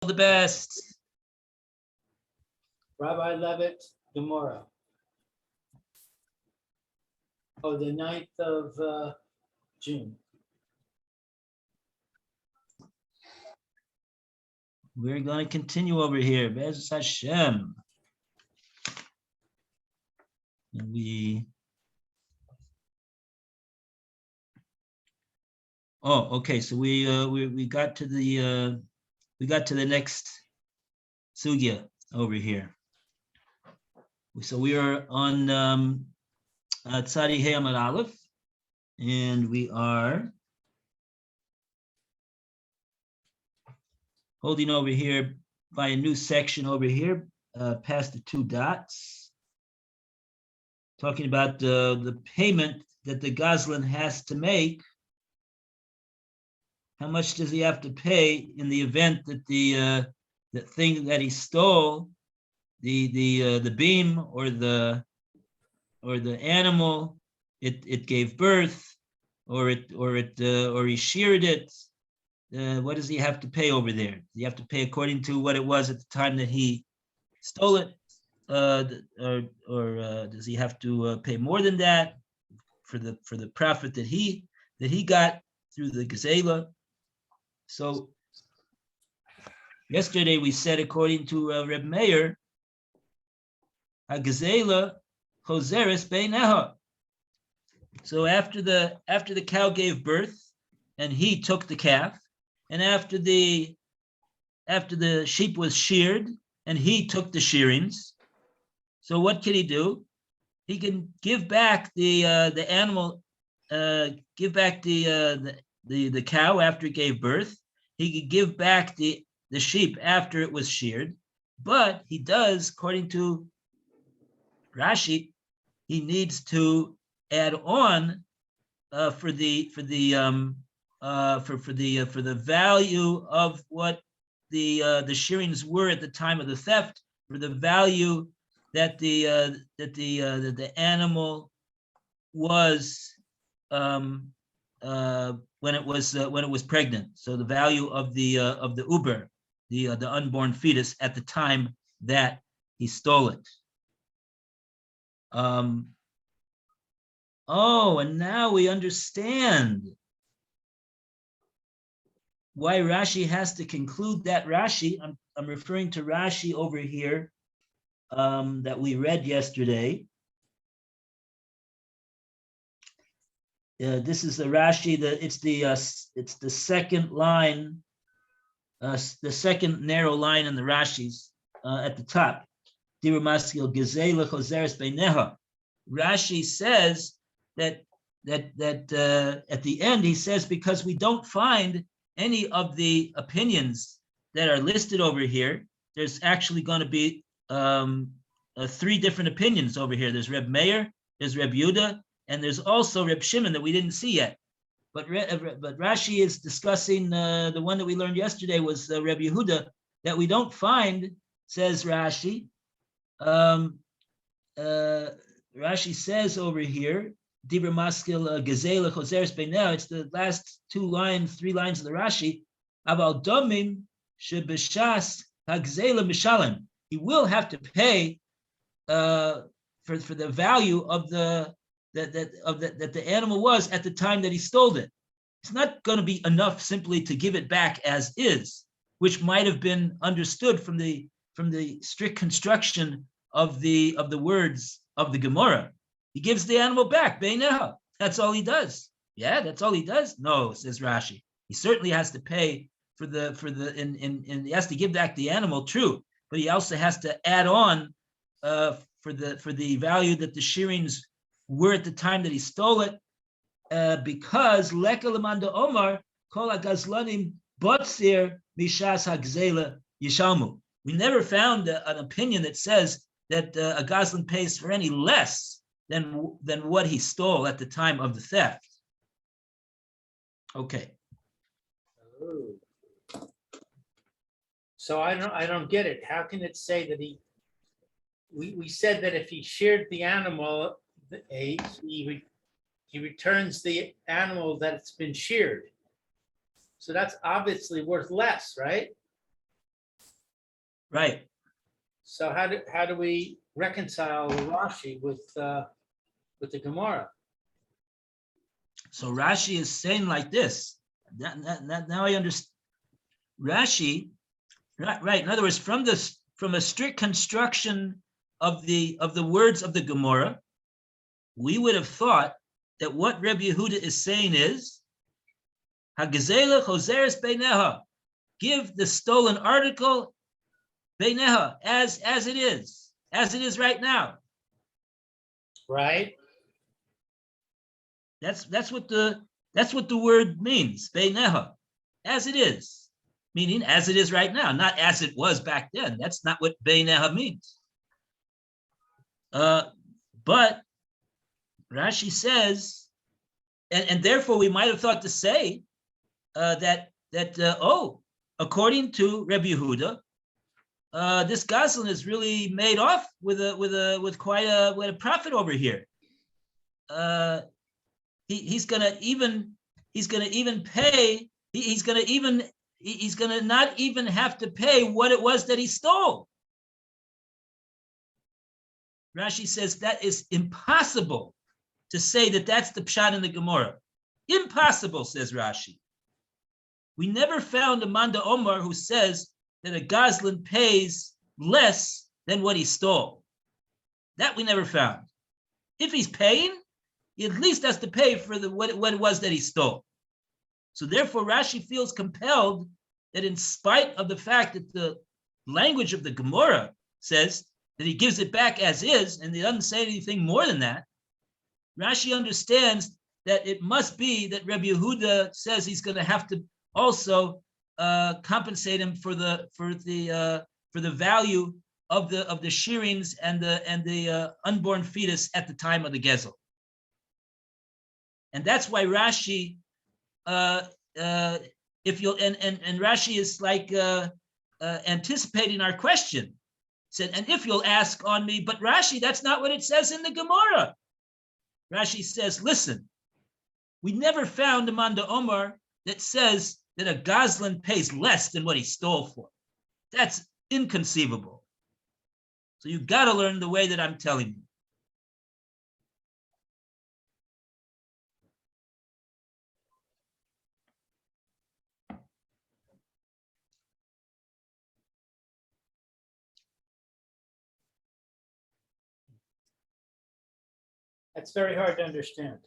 the best. Rabbi Levitt, Gemorah. Oh, the 9th of June. We're going to continue over here. Be'ez Hashem. And okay. So we got to the next sugya over here. So we are on Tzadi Hey Amud Aleph, and we are holding over here by a new section over here, past the 2 dots, talking about the payment that the Gazlan has to make. How much does he have to pay in the event that the thing that he stole, the beam or the animal, it gave birth, or he sheared it? What does he have to pay over there? Does he have to pay according to what it was at the time that he stole it, or does he have to pay more than that for the profit that he got through the gazela? So yesterday we said, according to Reb Meir, a gazela choseres beineha. So after the cow gave birth and he took the calf, and after the sheep was sheared and he took the shearings, so what can he do? He can give back the animal, give back the cow after it gave birth. He could give back the sheep after it was sheared, but he does, according to Rashi, he needs to add on for the value of what the shearings were at the time of the theft, for the value that the animal was when it was pregnant. So the value of the uber, the unborn fetus at the time that he stole it. And now we understand why Rashi has to conclude that. Rashi, I'm referring to Rashi over here that we read yesterday. This is the Rashi. It's the second line, the second narrow line in the Rashis at the top. Rashi says that at the end he says, because we don't find any of the opinions that are listed over here. There's actually going to be 3 different opinions over here. There's Reb Meir, there's Reb Yehuda, and there's also Reb Shimon that we didn't see yet. But Rashi is discussing the one that we learned yesterday was Reb Yehuda, that we don't find, says Rashi. Rashi says over here, Dibra Maskil Gazela Choseres Beinah. It's the last 3 lines of the Rashi. Aval Domim Shebeshas Hagzela Mishalem. He will have to pay for the value of that the animal was at the time that he stole it. It's not going to be enough simply to give it back as is, which might have been understood from the strict construction of the words of the Gemorah. He gives the animal back, beineha. That's all he does. Yeah, that's all he does. No, says Rashi. He certainly has to pay and he has to give back the animal, true, but he also has to add on for the value that the shearings were at the time that he stole it, because leka lemanda omar kol hagazlanim botzir mishas hagzela yishalmu. We never found an opinion that says that a gazlan pays for any less than what he stole at the time of the theft. Okay. So I don't get it. How can it say that we said that if he sheared the animal, he returns the animal that's been sheared. So that's obviously worth less, right? Right. So how do we reconcile Rashi with the Gemara? So Rashi is saying like this. Now I understand. Rashi, right? In other words, from a strict construction of the words of the Gemorah, we would have thought that what Rebbe Yehuda is saying is, Hagazela choseres beineha, give the stolen article beineha as it is right now. Right. That's what the word means, beineha, as it is, meaning as it is right now, not as it was back then. That's not what beineha means. But Rashi says, and therefore we might have thought to say that according to Rebbe Yehuda, this Goslin is really made off with quite a profit over here. He's gonna not even have to pay what it was that he stole. Rashi says that is impossible to say that that's the pshat in the Gemorah. Impossible, says Rashi. We never found a Manda Omar who says that a Goslin pays less than what he stole. That we never found. If he's paying, he at least has to pay for what it was that he stole. So therefore, Rashi feels compelled that in spite of the fact that the language of the Gemorah says that he gives it back as is, and he doesn't say anything more than that, Rashi understands that it must be that Rebbe Yehuda says he's going to have to also compensate him for the value of the shearings and the unborn fetus at the time of the Gezel. And that's why Rashi, if you'll, and Rashi is like anticipating our question. Said, and if you'll ask on me, but Rashi, that's not what it says in the Gemorah. Rashi says, listen, we never found a Manda Omar that says that a Goslin pays less than what he stole for. That's inconceivable. So you got to learn the way that I'm telling you. That's very hard to understand.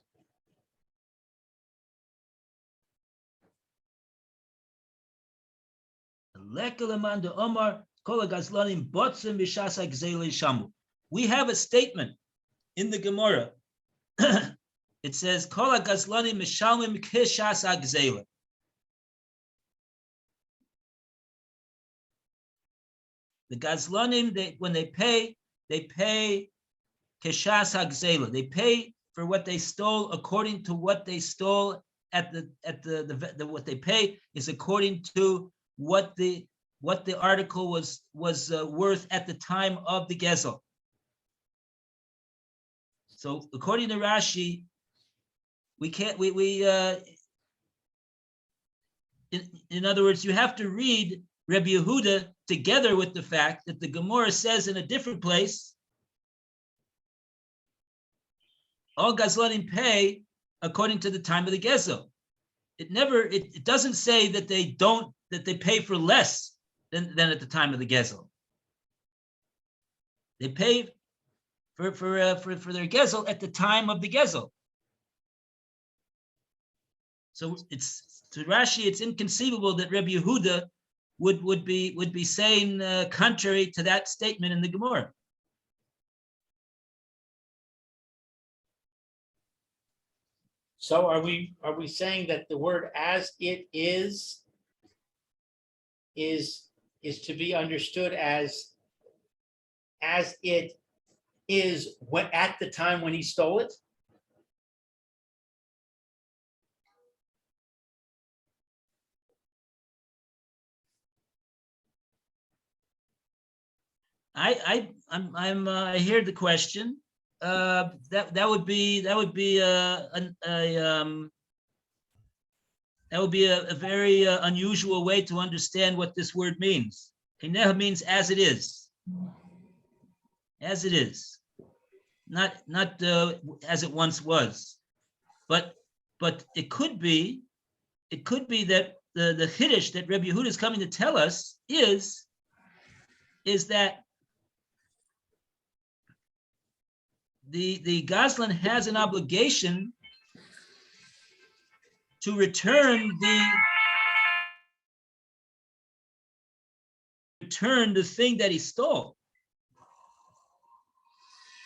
We have a statement in the Gemorah. It says, Kol hagazlanim mishalmim kishas hagzela. The Gazlanim, when they pay kishas hagzela. They pay for what they stole according to what they stole at the what they pay is according to what the article was worth at the time of the Gezel. So according to Rashi, in other words, you have to read Rebbe Yehuda together with the fact that the Gemorah says in a different place, all Gazlanim pay according to the time of the Gezel. It doesn't say that they pay for less than at the time of the Gezel. They pay for their Gezel at the time of the Gezel. So to Rashi, it's inconceivable that Rebbe Yehuda would be saying contrary to that statement in the Gemorah. So are we saying that the word "as it is" to be understood as it is at the time when he stole it? I hear the question. That would be a very unusual way to understand what this word means. Hineh means as it is. As it is. Not as it once was. But it could be that the Chiddush that Rabbi Yehuda is coming to tell us is that the Goslin has an obligation to return the thing that he stole.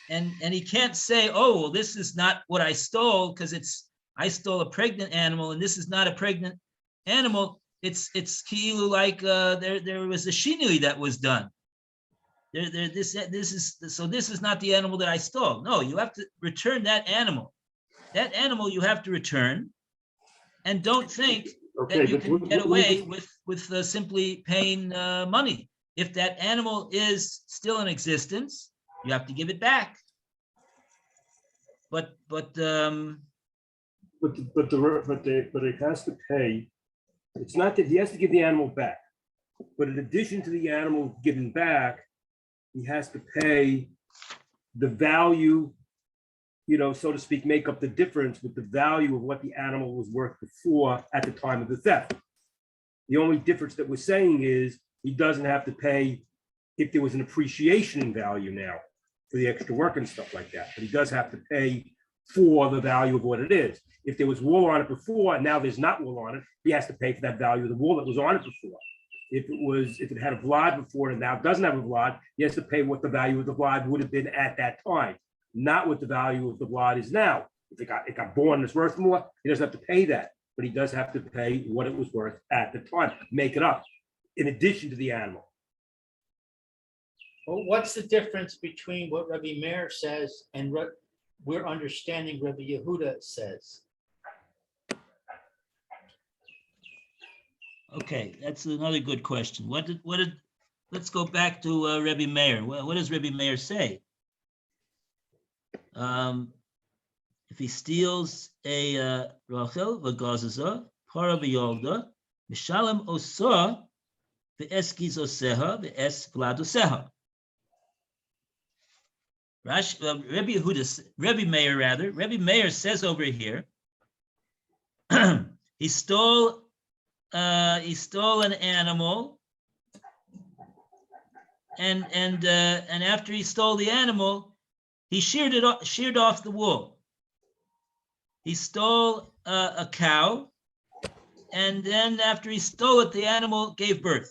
And he can't say, oh, well, this is not what I stole because I stole a pregnant animal and this is not a pregnant animal. It's ki'ilu like there was a shinui that was done. This is not the animal that I stole. No, you have to return that animal. That animal you have to return, and don't think that you can get away with simply paying money. If that animal is still in existence, you have to give it back. But it has to pay. It's not that he has to give the animal back, but in addition to the animal given back, he has to pay the value, so to speak, make up the difference with the value of what the animal was worth before at the time of the theft. The only difference that we're saying is he doesn't have to pay if there was an appreciation in value now for the extra work and stuff like that, but he does have to pay for the value of what it is. If there was wool on it before and now there's not wool on it, he has to pay for that value of the wool that was on it before. If it had a vlad before and now doesn't have a vlad, he has to pay what the value of the vlad would have been at that time, not what the value of the vlad is now. If it got born and it's worth more, he doesn't have to pay that, but he does have to pay what it was worth at the time, make it up, in addition to the animal. Well, what's the difference between what Rabbi Meir says and what we're understanding Rabbi Yehuda says? Okay, that's another good question. Let's go back to Rabbi Meir. What does Rabbi Meir say? If he steals a Rachel v'gazaza, para v'yolda, mishalem osa v'es gizoseha v'es vladoseha. Rabbi Meir says over here, he stole an animal, and after he stole the animal, he sheared off the wool. He stole a cow, and then after he stole it, the animal gave birth.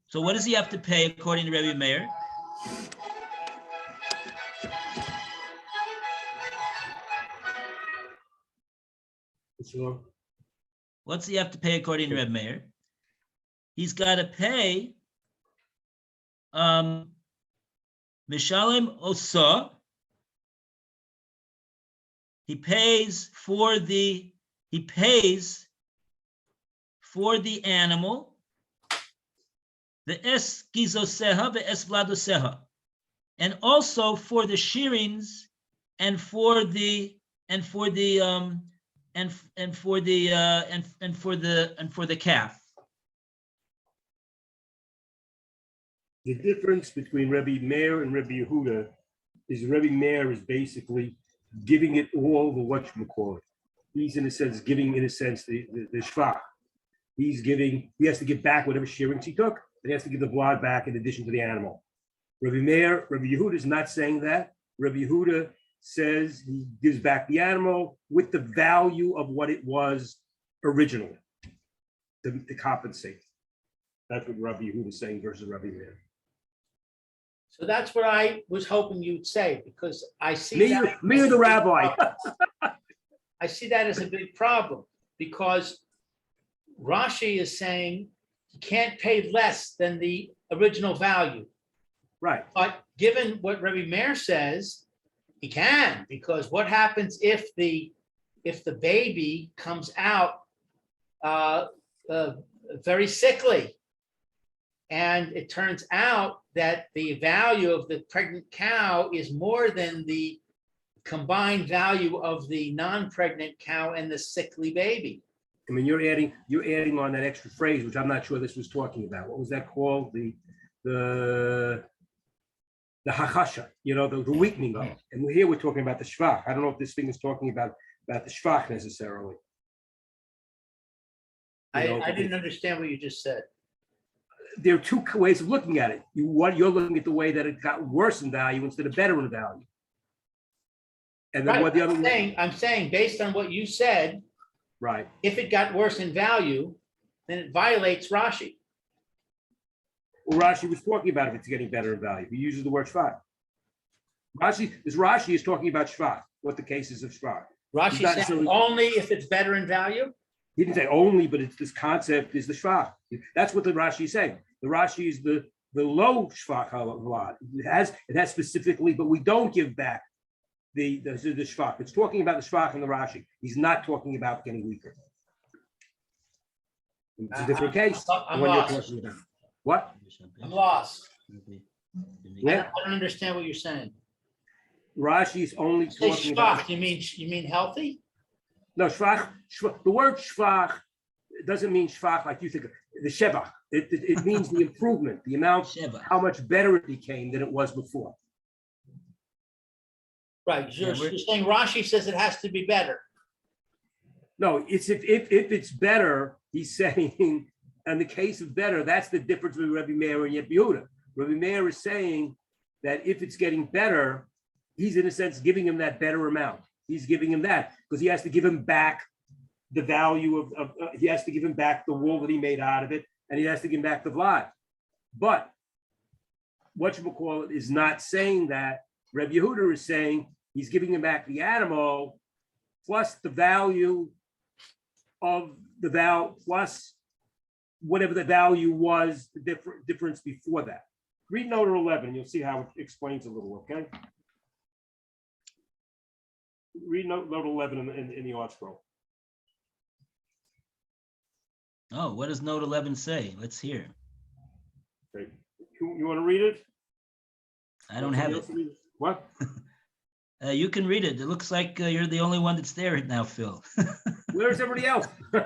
So what does he have to pay according to Rabbi Meir? What's he have to pay according to Reb Meir? He's got to pay Mishalem Osa. He pays for the animal, the es gizoseha, the es vladoseha, and also for the shearings and for the calf. The difference between Rabbi Meir and Rabbi Yehuda is Rabbi Meir is basically giving it all the whatchamacallit. He's in a sense giving, the shvach. He has to give back whatever shearings he took, and he has to give the blood back in addition to the animal. Rabbi Yehuda is not saying that. Rabbi Yehuda says he gives back the animal with the value of what it was originally to compensate. That's what Rabbi Yehuda is saying versus Rabbi Meir. So that's what I was hoping you'd say, because I see me or the rabbi. I see that as a big problem, because Rashi is saying you can't pay less than the original value. Right. But given what Rabbi Meir says, he can, because what happens if the baby comes out very sickly, and it turns out that the value of the pregnant cow is more than the combined value of the non-pregnant cow and the sickly baby? I mean, you're adding on that extra phrase, which I'm not sure this was talking about. What was that called? The hachasha, the weakening of it. And here we're talking about the shvach. I don't know if this thing is talking about the shvach necessarily. I didn't understand what you just said. There are two ways of looking at it. You're looking at the way that it got worse in value instead of better in value. And then Right, what the other way? I'm saying based on what you said, Right. if it got worse in value, then it violates Rashi. Well, Rashi was talking about if it's getting better in value. He uses the word shvach. Rashi is talking about shvach, what the case is of shvach. Rashi said only if it's better in value? He didn't say only, but it's this concept is the shvach. That's what the Rashi is saying. The Rashi is the low shvach halad. It has specifically, but we don't give back the shvach. It's talking about the shvach and the Rashi. He's not talking about getting weaker. It's a different case. I'm lost. What? I'm lost. Yeah. I don't understand what you're saying. Rashi's only Say talking about. shvach, you mean healthy? No, shvach. The word shvach doesn't mean shvach like you think of the shevach. It means the improvement, the amount, how much better it became than it was before. Right. You're saying Rashi says it has to be better. No, it's if it's better, he's saying, in the case of better, that's the difference between Rabbi Meir and Rabbi Yehuda. Rabbi Meir is saying that if it's getting better, he's in a sense giving him that better amount. He's giving him that because he has to give him back the value of he has to give him back the wool that he made out of it, and he has to give him back the vlad. But whatchamacallit is not saying that. Rabbi Yehuda is saying he's giving him back the animal plus the value of the plus whatever the value was, the difference before that. Read note 11, you'll see how it explains a little, okay? Read note 11 in the art scroll. Oh, what does note 11 say? Let's hear. Okay. You want to read it? I don't have it. What? You can read it. It looks like you're the only one that's there right now, Phil. Where's everybody else? Okay,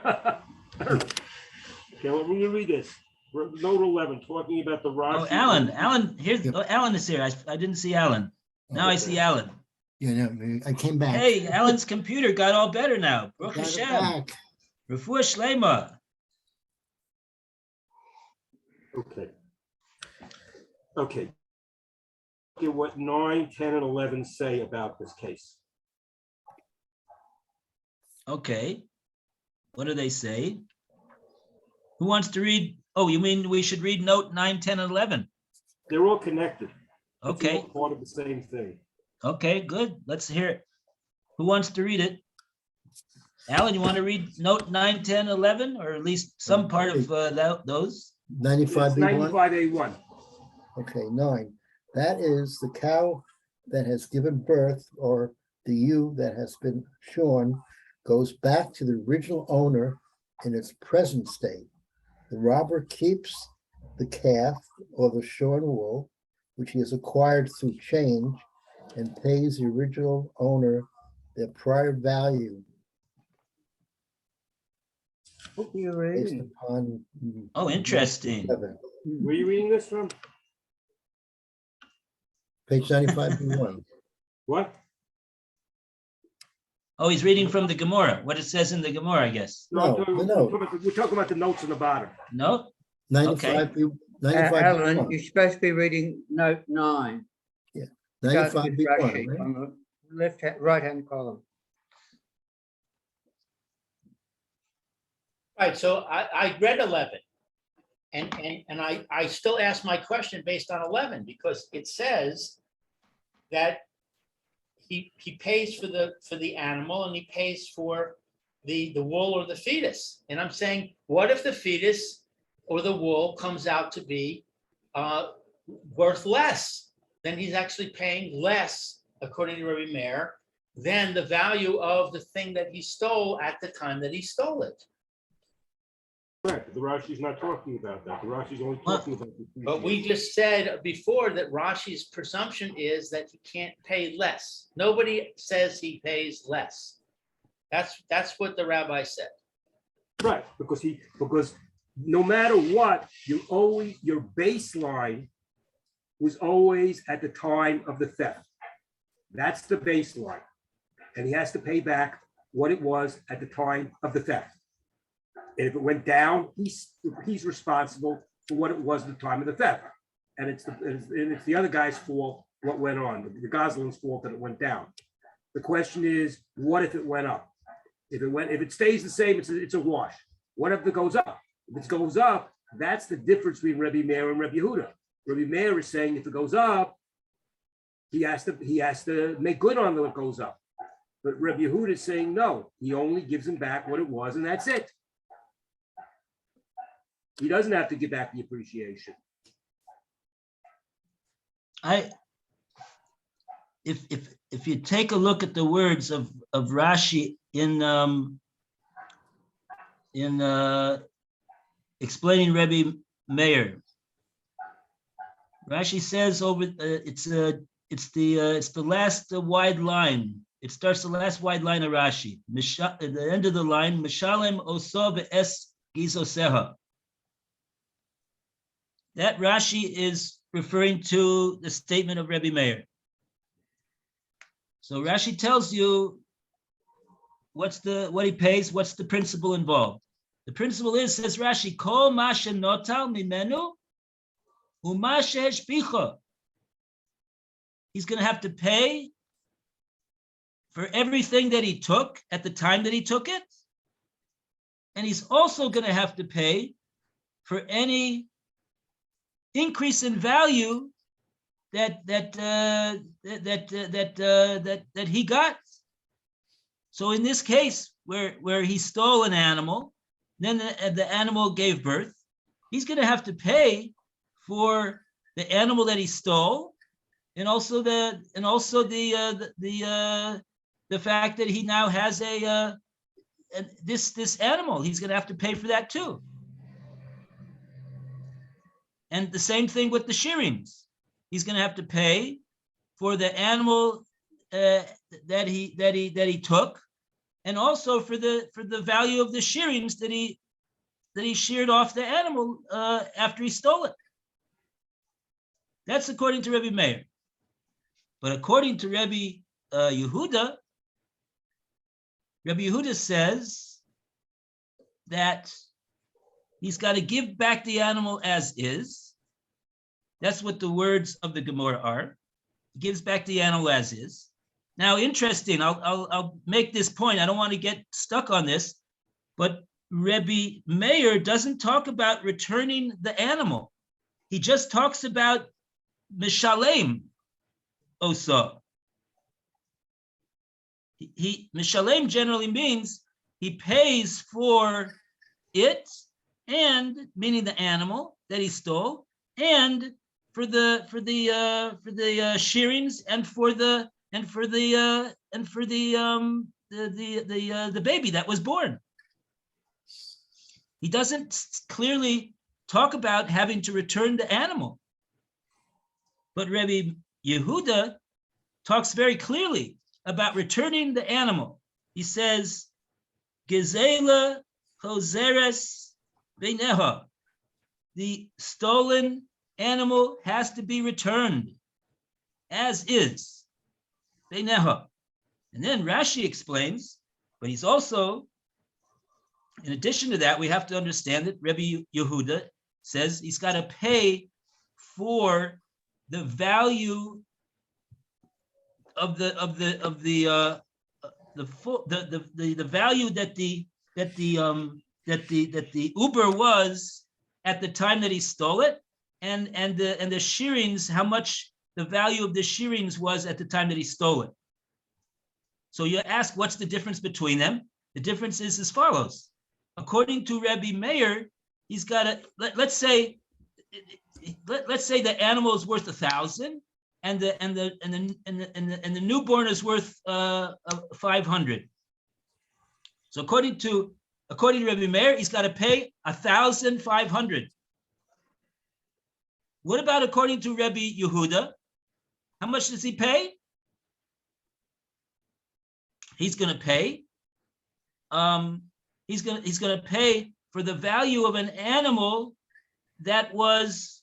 well, we're gonna read this. Note 11, talking about the Rashi. Oh, Alan, here's Alan is here. I didn't see Alan. Now I see Alan. Yeah, no, I came back. Hey, Alan's computer got all better now. Baruch Got it Hashem. back. Refuah Shlema. Okay. Look at what 9, 10, and 11 say about this case. Okay. What do they say? Who wants to read? Oh, you mean we should read note 9, 10, and 11? They're all connected. It's Okay. all part of the same thing. Okay, good. Let's hear it. Who wants to read it? Alan, you want to read note 9, 10, 11, or at least some part of those? 95 It's 95A1. Okay, 9. That is the cow that has given birth, or the ewe that has been shorn, goes back to the original owner in its present state. The robber keeps the calf or the shorn wool, which he has acquired through change, and pays the original owner their prior value What were you based reading? upon. Oh, interesting. 7. Where are you reading this from? Page 95B1. What? Oh, he's reading from the Gemorah, what it says in the Gemorah, I guess. No, We're talking about the notes in the bottom. No? 95B, Alan, 95B1. you're supposed to be reading note 9. Starts with 95B1, Rashi right? on the right-hand column. Right, so I read 11. And I still ask my question based on 11, because it says that he pays for the animal and he pays for the wool or the fetus. And I'm saying, what if the fetus or the wool comes out to be worth less? Then he's actually paying less, according to Rabbi Meir, than the value of the thing that he stole at the time that he stole it. Correct. The Rashi's not talking about that. The Rashi's only talking about the But we just said before that Rashi's presumption is that he can't pay less. Nobody says he pays less. That's what the rabbi said. Right, because no matter what, your baseline was always at the time of the theft. That's the baseline. And he has to pay back what it was at the time of the theft. And if it went down, he's responsible for what it was at the time of the theft. And it's the other guy's fault what went on, the Goslin's fault that it went down. The question is, what if it went up? If it stays the same, it's a wash. What if it goes up? If it goes up, that's the difference between Rebbe Meir and Rebbe Yehuda. Rebbe Meir is saying if it goes up, he has to make good on what goes up. But Rebbe Yehuda is saying no, he only gives him back what it was, and that's it. He doesn't have to give back the appreciation. If you take a look at the words of Rashi in explaining Rebbe Meir, Rashi says it's the last wide line. It starts the last wide line of Rashi. At the end of the line, Mishalem oso ve'es gizoseha. That Rashi is referring to the statement of Rebbe Meir. So Rashi tells you what he pays, what's the principle involved. The principle is, says Rashi, Kol ma shenotal mimenu u'ma sheheshpicha. He's going to have to pay for everything that he took at the time that he took it, and he's also going to have to pay for any increase in value that he got. So in this case, where he stole an animal, then the animal gave birth, he's going to have to pay for the animal that he stole, and also the fact that he now has this animal. He's going to have to pay for that too. And the same thing with the shearings. He's going to have to pay for the animal that he took, and also for the value of the shearings that he sheared off the animal after he stole it. That's according to Rebbe Meir. But according to Rebbe Yehuda, Rebbe Yehuda says that he's got to give back the animal as is. That's what the words of the Gemorah are. He gives back the animal as is. Now, interesting, I'll make this point. I don't want to get stuck on this, but Rebbe Meir doesn't talk about returning the animal. He just talks about mishalem osa. Mishalem generally means he pays for it, and meaning the animal that he stole, and for the shearings, and for the baby that was born. He doesn't clearly talk about having to return the animal. But Rebbe Yehuda talks very clearly about returning the animal. He says, Gezela chozeres beineha. The stolen animal has to be returned as is. Beineha. And then Rashi explains, but he's also, in addition to that, we have to understand that Rebbe Yehuda says he's got to pay for the value of the value that the Uber was at the time that he stole it, and the shearings, how much the value of the shearings was at the time that he stole it. So you ask, what's the difference between them? The difference is as follows. According to Rebbe Meir, he's got to, let's say the animal is worth 1,000, and the newborn is worth 500. So according to Rebbe Meir, he's got to pay 1,500. What about according to Rebbe Yehuda? How much does he pay? He's going to pay he's gonna pay for the value of an animal that was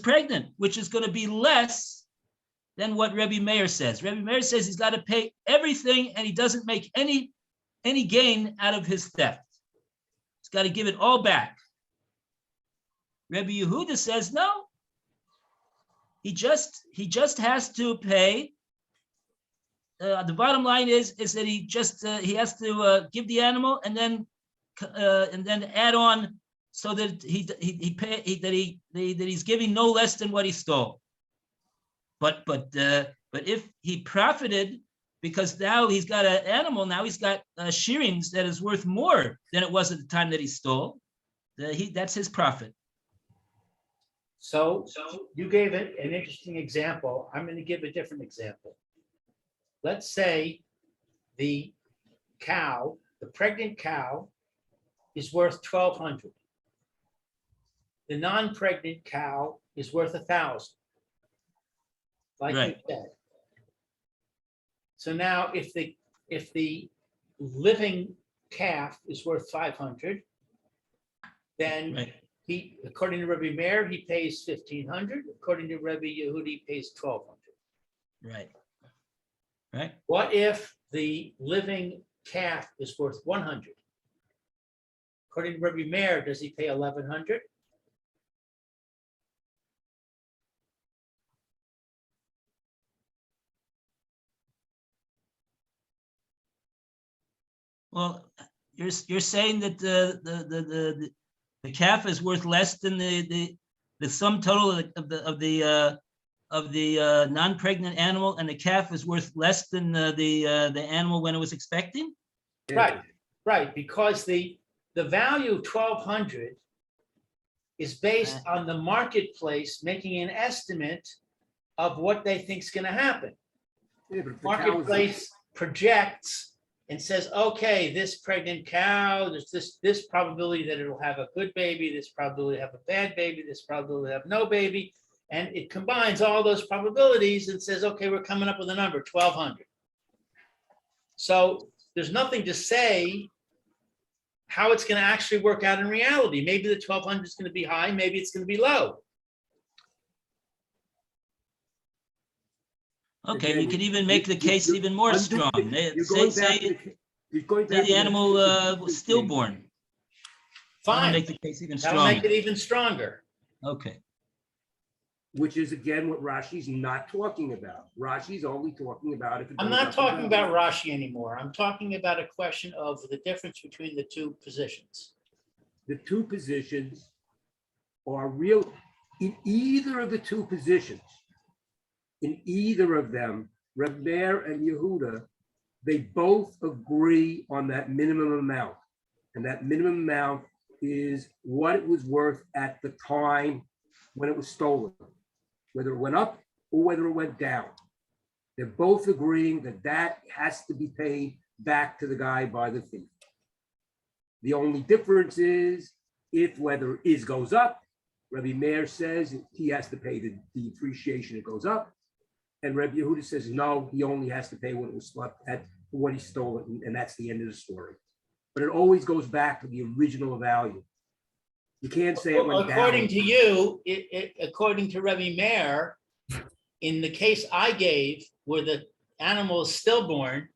pregnant, which is going to be less than what Rebbe Meir says. Rebbe Meir says he's got to pay everything, and he doesn't make any gain out of his theft. He's got to give it all back. Rebbe Yehuda says no. He just has to pay. The bottom line is that he has to give the animal and then add on so that he's giving no less than what he stole. But if he profited, because now he's got an animal, now he's got shearings that is worth more than it was at the time that he stole. That's his profit. So you gave it an interesting example. I'm going to give a different example. Let's say the pregnant cow is worth $1,200. The non-pregnant cow is worth $1,000. Like Right. you said. So now if the living calf is worth 500, then Right. he, according to Rebbe Meir, he pays 1,500. According to Rebbe Yehudi, he pays 1,200. Right. Right. What if the living calf is worth 100? According to Rebbe Meir, does he pay 1,100? Well, you're saying that the calf is worth less than the sum total of the non-pregnant animal, and the calf is worth less than the animal when it was expecting? Right, because the value of 1,200 is based on the marketplace making an estimate of what they think is going to happen. Yeah, but if the cow is- Marketplace projects and says, okay, this pregnant cow, there's this probability that it'll have a good baby, this probability to have a bad baby, this probability to have no baby. And it combines all those probabilities and says, okay, we're coming up with a number, 1,200. So there's nothing to say how it's going to actually work out in reality. Maybe the 1,200 is going to be high, maybe it's going to be low. Okay, Again, you could even make the case even more strong. Say the animal was stillborn. That'll Fine, make the case even that'll make it stronger. even stronger. Okay. Which is again what Rashi's not talking about. Rashi's only talking about if it I'm goes not up talking or down. about Rashi anymore. I'm talking about a question of the difference between the two positions. The two positions are real in either of the two positions. In either of them, Reb Meir and Yehuda, they both agree on that minimum amount. And that minimum amount is what it was worth at the time when it was stolen, whether it went up or whether it went down. They're both agreeing that that has to be paid back to the guy by the thief. The only difference is if whether is goes up, Rabbi Meir says he has to pay the depreciation, it goes up. And Rabbi Yehuda says, no, he only has to pay what it was swept at, what he stole it, and that's the end of the story. But it always goes back to the original value. You can't say it went down. According to you, according to Rebbe Meir, in the case I gave where the animal is stillborn,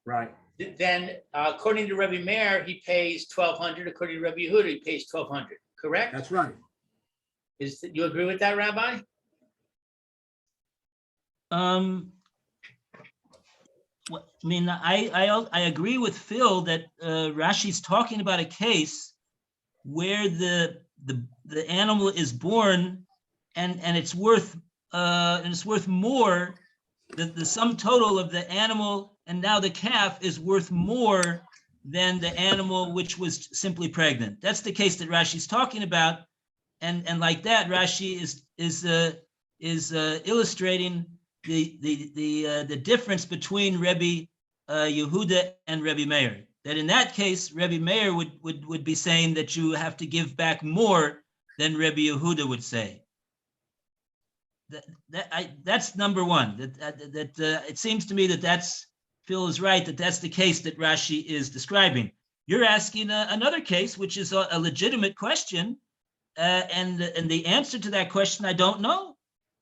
Right. then according to Rebbe Meir, he pays 1,200. According to Rebbe Yehuda, he pays 1,200. Correct? That's right. You agree with that, Rabbi? I mean, I agree with Phil that Rashi's talking about a case where the animal is born and it's worth more. The sum total of the animal and now the calf is worth more than the animal which was simply pregnant. That's the case that Rashi's talking about, and like that, Rashi is illustrating the difference between Rebbe Yehuda and Rebbe Meir. That in that case, Rebbe Meir would be saying that you have to give back more than Rebbe Yehuda would say. that's number one. It seems to me that's Phil is right, that's the case that Rashi is describing. You're asking another case, which is a legitimate question, and the answer to that question, I don't know.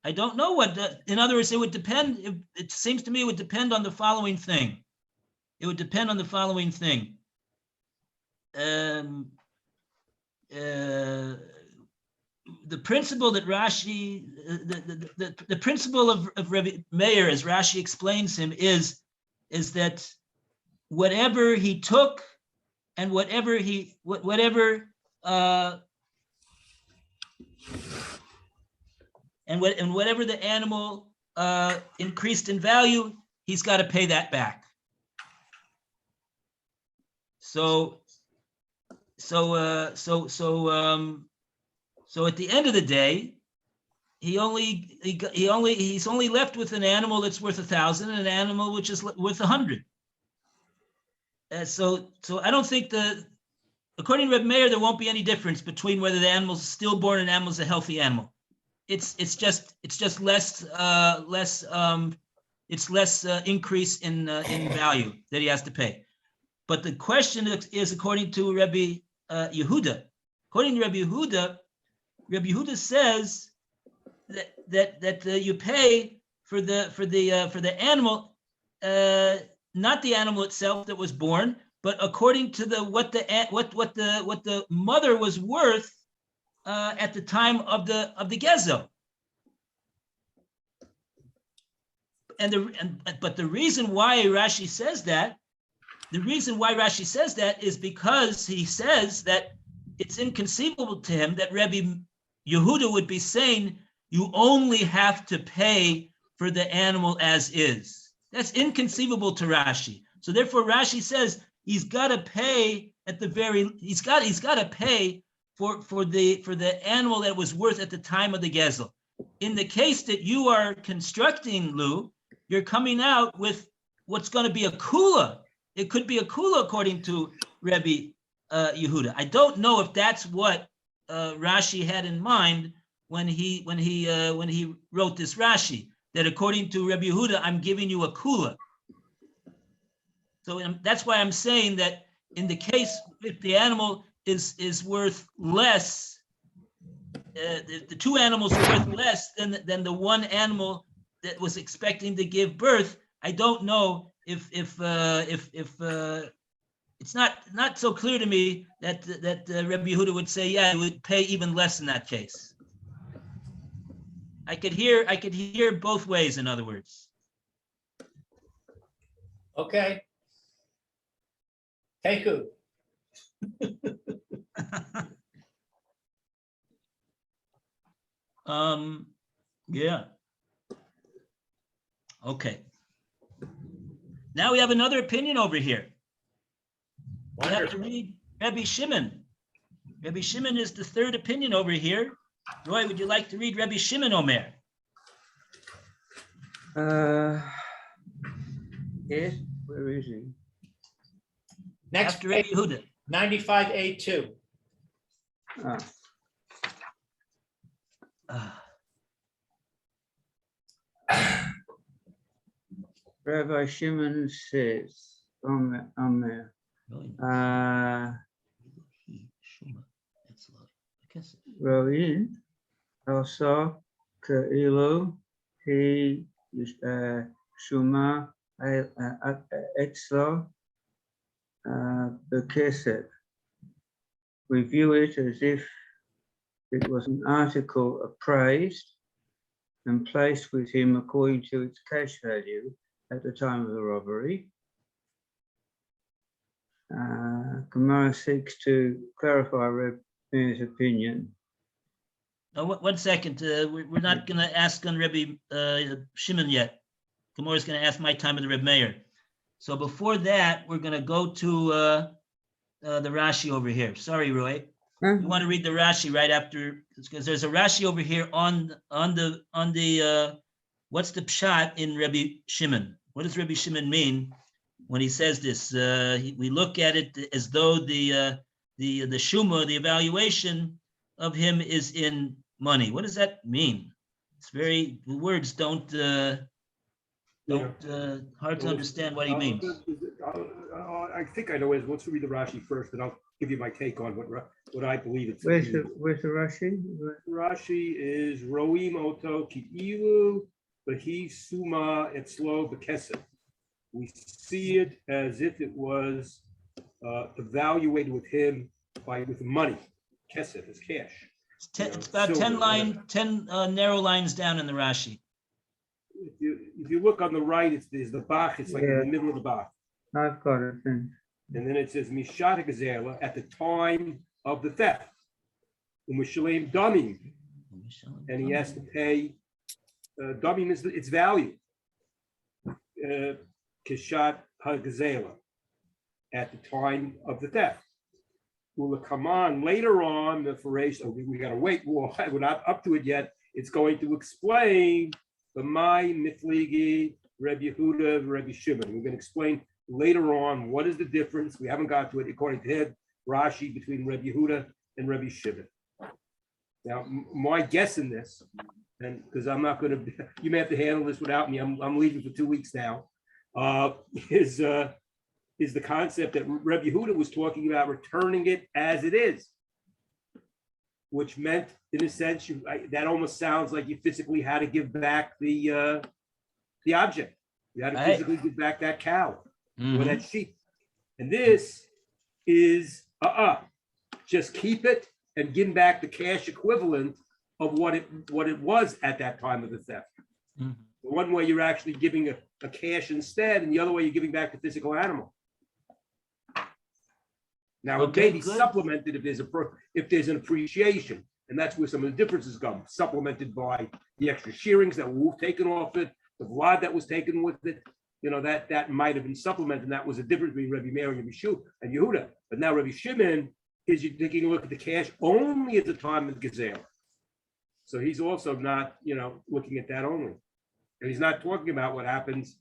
I don't know what. In other words, it would depend. It seems to me it would depend on the following thing. It would depend on the following thing. The principle that Rashi, the principle of Rebbe Meir, as Rashi explains him, is that whatever he took and whatever the animal increased in value, he's got to pay that back. So at the end of the day, he's only left with an animal that's worth 1,000 and an animal which is worth 100. So I don't think according to Reb Meir, there won't be any difference between whether the animal's a stillborn and animal's a healthy animal. It's just less increase in value that he has to pay. But the question is according to Rabbi Yehuda. According to Rabbi Yehuda says that you pay for the animal, not the animal itself that was born, but according to what the mother was worth at the time of the gezel. But the reason why Rashi says that is because he says that it's inconceivable to him that Rabbi Yehuda would be saying you only have to pay for the animal as is. That's inconceivable to Rashi. So therefore Rashi says he's got to pay he's got to pay for the animal that was worth at the time of the gezel. In the case that you are constructing, Lou, you're coming out with what's going to be a kula. It could be a kula according to Rabbi Yehuda. I don't know if that's what Rashi had in mind when he wrote this Rashi. That according to Rabbi Yehuda, I'm giving you a kula. So that's why I'm saying that in the case if the animal is worth less, the two animals are worth less than the one animal that was expecting to give birth. I don't know if it's not so clear to me that Rabbi Yehuda would say, yeah, he would pay even less in that case. I could hear both ways, in other words. Okay. Teiku. Yeah. Okay. Now we have another opinion over here. We have to read Rabbi Shimon. Rabbi Shimon is the third opinion over here. Roy, would you like to read Rabbi Shimon Omer? Yes, where is he? Next After Rabbi Yehuda. 95A2. Rabbi Shimon says on there. Roin also Kailu he Shuma Etzlo Bekesed. We view it as if it was an article appraised and placed with him according to its cash value at the time of the robbery. Gemorah seeks to clarify Reb Meir's opinion. Now, 1 second. We're not going to ask on Rabbi Shimon yet. Gemorah is going to ask my time of the Reb Meir. So before that, we're going to go to the Rashi over here. Sorry, Roy. You want to read the Rashi right after, because there's a Rashi over here on the what's the pshat in Rabbi Shimon? What does Rabbi Shimon mean when he says this? We look at it as though the shuma, the evaluation of him is in money. What does that mean? It's the words don't hard to understand what he means. I think I know it. Let's read the Rashi first, and I'll give you my take on what I believe it's. Where's the Rashi? Rashi is Roim Oto Ki'ilu, but he Suma Etzlo Bekesed. We see it as if it was evaluated with him with money. Kesed is cash. It's about 10 narrow lines down in the Rashi. If you look on the right, there's the Bach. It's like in the middle of the Bach. I've got it. Then. And then it says Mishat Gezela at the time of the theft. Umishalim Damim. And he has to pay Damim is its value. Kishat HaGezela at the time of the theft. Come on later on the Pharesh, we gotta wait. We're not up to it yet. It's going to explain the Mai Mithligi, Rebbe Yehuda, Rebbe Shimon. We're going to explain later on what is the difference. We haven't got to it according to him, Rashi, between Rebbe Yehuda and Rebbe Shimon. Now, my guess in this, and because I'm not going to, you may have to handle this without me. I'm leaving for 2 weeks now. Is the concept that Rebbe Yehuda was talking about returning it as it is, which meant, in a sense, that almost sounds like you physically had to give back the object. You had to physically give back that cow or that sheep. And this is just keep it and give back the cash equivalent of what it was at that time of the theft. One way you're actually giving a cash instead, and the other way you're giving back the physical animal. Now it may be supplemented if there's an appreciation, and that's where some of the differences come. Supplemented by the extra shearings that were taken off it, the vlad that was taken with it. That might have been supplemented, and that was a difference between Rebbe Meir and Rebbe Yehuda. But now Rebbe Shimon is taking a look at the cash only at the time of Gezer. So he's also not, looking at that only, and he's not talking about what happens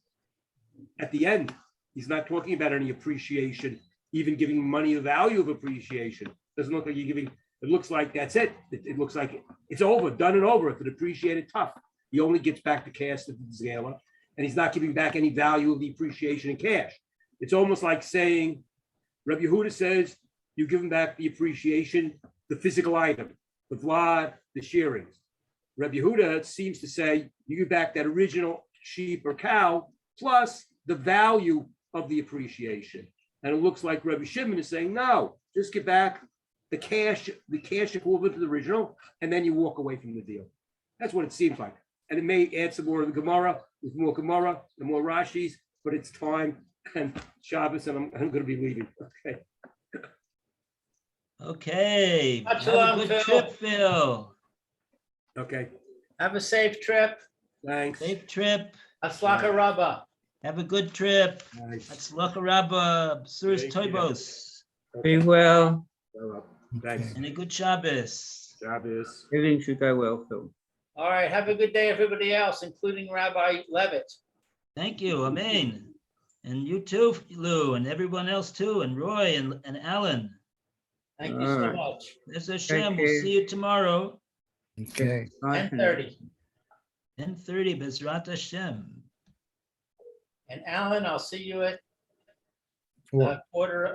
at the end. He's not talking about any appreciation. Even giving money the value of appreciation. Doesn't look like you're giving, it looks like that's it. It looks like it's over, done and over. If it appreciated, tough. He only gets back the cash to the Zgala, and he's not giving back any value of the appreciation in cash. It's almost like saying, Rebbe Yehuda says, you give him back the appreciation, the physical item, the vlad, the shearings. Rebbe Yehuda seems to say, you give back that original sheep or cow, plus the value of the appreciation. And it looks like Rebbe Shimon is saying, no, just get back the cash equivalent to the original, and then you walk away from the deal. That's what it seems like. And it may add some more of the Gemorah, with more Gemorah, and more Rashis, but it's time and Shabbos, and I'm going to be leaving. Okay. Okay. Have Shalom, a good Phil. trip, Phil. Okay. Have a safe trip. Thanks. Safe trip. Atzlacha Rabbah. Have a good trip. Nice. Hatzlacha Rabbah, B'suras Thank you. Toivos, Be well. Thanks. and a good Shabbos. Shabbos. Everything should go well, Phil. All right. Have a good day, everybody else, including Rabbi Levitt. Thank you. Amen. And you too, Lou, and everyone else too, and Roy and Alan. Thank you so All right. much. There's Hashem. Thank We'll you. see you tomorrow. Okay. 10:30. 10:30, Bezrat Hashem. And Alan, I'll see you at What? quarter